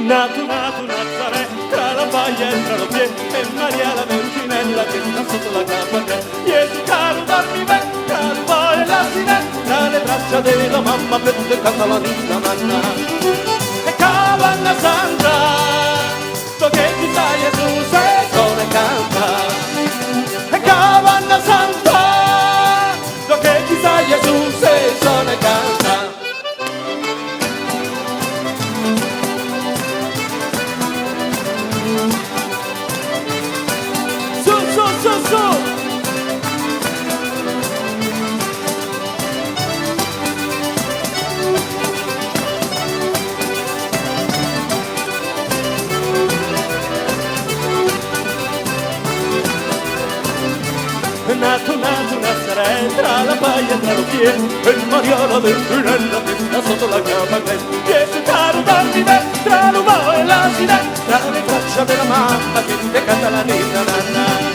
nato Nazaré, tra la paglia e tra lo piede, e Maria la Verginella che sta sotto la capa che Gesù caro dormi bene, caro poi l'asine, tra le braccia della mamma per te canta la ninna nanna. E cavanna santa, so che ti sa Gesù se sono e canta. E cavanna santa, so che ti sa Gesù se sono e canta. Su! Nato Nazaré, tra la paglia e tra lo piede, e Maria la Verginella che sta sotto la capa che Gesù caro dormi bene, tra l'uomo e l'asine, tra le braccia della mamma che ti canta la ninna nanna.